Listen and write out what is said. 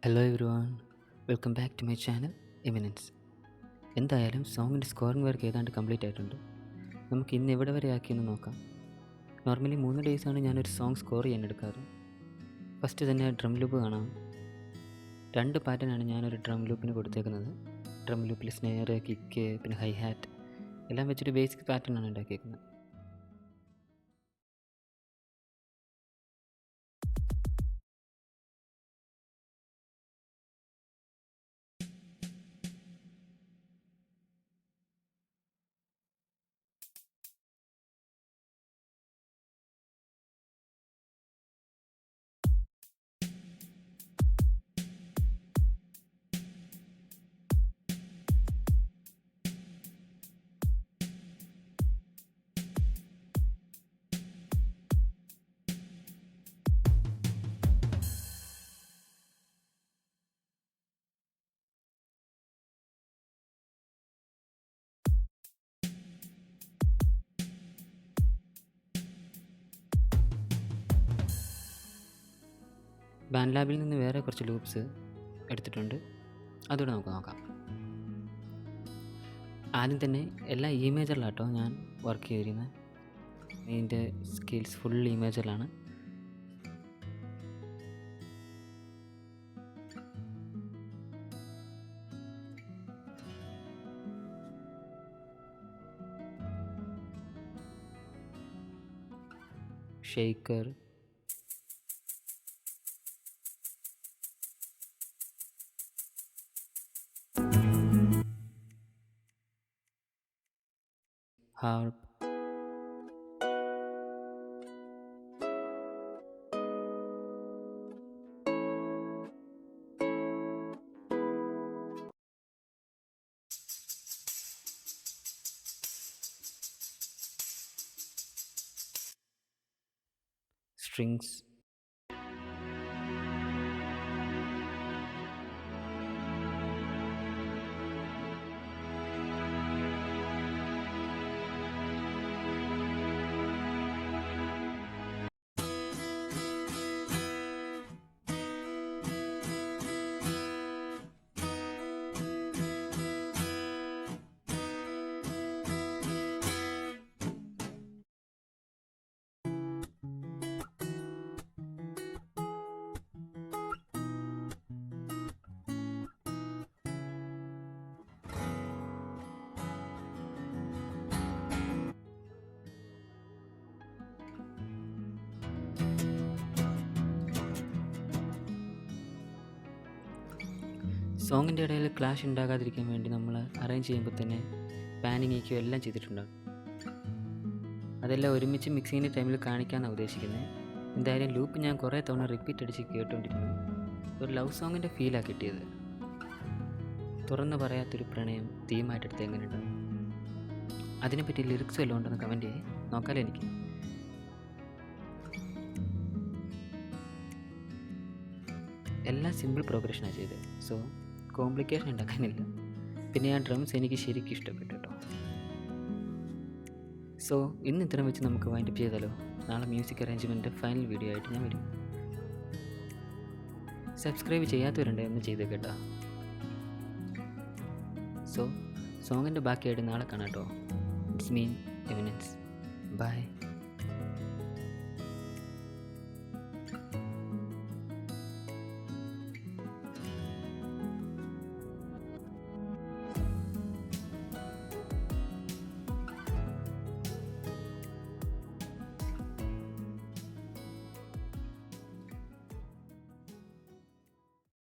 Hello everyone, welcome back to my channel Eminence. എന്തായാലും സോങ്ങിൻ്റെ scoring work ഏതാണ്ട് complete ആയിട്ടുണ്ട്. നമുക്ക് ഇന്ന് എവിടെ വരെ ആക്കിയെന്ന് നോക്കാം. നോർമലി 3 ഡേയ്സാണ് ഞാനൊരു സോങ് സ്കോർ ചെയ്യാൻ എടുക്കാറ്. ഫസ്റ്റ് തന്നെ ഡ്രം ലൂപ്പ് കാണാം. 2 പാറ്റേണാണ് ഞാനൊരു ഡ്രം ലൂപ്പിന് കൊടുത്തേക്കുന്നത്. ഡ്രം ലൂപ്പിൽ സ്നെയർ, കിക്ക്, പിന്നെ ഹൈ ഹാറ്റ് എല്ലാം വെച്ചൊരു ബേസിക് പാറ്റേണാണ് ഉണ്ടാക്കിയേക്കുന്നത്. ബാൻഡ് ലാബിൽ നിന്ന് വേറെ കുറച്ച് ലൂപ്സ് എടുത്തിട്ടുണ്ട്, അതുകൂടെ നമുക്ക് നോക്കാം. ആദ്യം തന്നെ എല്ലാ ഇമേജറിലാട്ടോ ഞാൻ വർക്ക് ചെയ്തിരുന്നത്. ഇതിൻ്റെ സ്കിൽസ് ഫുൾ ഇമേജറിലാണ്. ഷെയ്ക്കർ, ഹാർപ്പ്, സ്ട്രിങ്സ്, സോങ്ങിൻ്റെ ഇടയിൽ ക്ലാഷ് ഉണ്ടാകാതിരിക്കാൻ വേണ്ടി നമ്മൾ അറേഞ്ച് ചെയ്യുമ്പോൾ തന്നെ പാനിങ് ഈക്യോ എല്ലാം ചെയ്തിട്ടുണ്ടാകും. അതെല്ലാം ഒരുമിച്ച് മിക്സിങ്ങിൻ്റെ ടൈമിൽ കാണിക്കാനാണ് ഉദ്ദേശിക്കുന്നത്. എന്തായാലും ലൂപ്പ് ഞാൻ കുറേ തവണ റിപ്പീറ്റ് അടിച്ച് കേട്ടുകൊണ്ടിരുന്നു. ഒരു ലവ് സോങ്ങിൻ്റെ ഫീലാണ് കിട്ടിയത്. തുറന്നു പറയാത്തൊരു പ്രണയം തീമായിട്ട് എടുത്ത് എങ്ങനെയുണ്ടാകും? അതിനെപ്പറ്റി ലിറിക്സ് വല്ലതും ഉണ്ടെന്ന് കമൻറ്റ് ചെയ്യേ, നോക്കാലോ എനിക്ക്. എല്ലാം സിമ്പിൾ പ്രോഗ്രഷനാണ് ചെയ്തത്, സോ കോംപ്ലിക്കേഷൻ ഉണ്ടാക്കാനില്ല. പിന്നെ ആ ഡ്രംസ് എനിക്ക് ശരിക്കും ഇഷ്ടപ്പെട്ടു കേട്ടോ. സോ ഇന്ന് ഇത്രയും വെച്ച് നമുക്ക് വൈൻഡപ്പ് ചെയ്താലോ? നാളെ മ്യൂസിക് അറേഞ്ച്മെൻറ്റ് ഫൈനൽ വീഡിയോ ആയിട്ട് ഞാൻ വരും. സബ്സ്ക്രൈബ് ചെയ്യാത്തവരുണ്ട് എന്ന് ചെയ്ത് കേട്ടോ. സോ സോങ്ങിൻ്റെ ബാക്കിയായിട്ട് നാളെ കാണാം കേട്ടോ. It's mean eminence. ബൈ.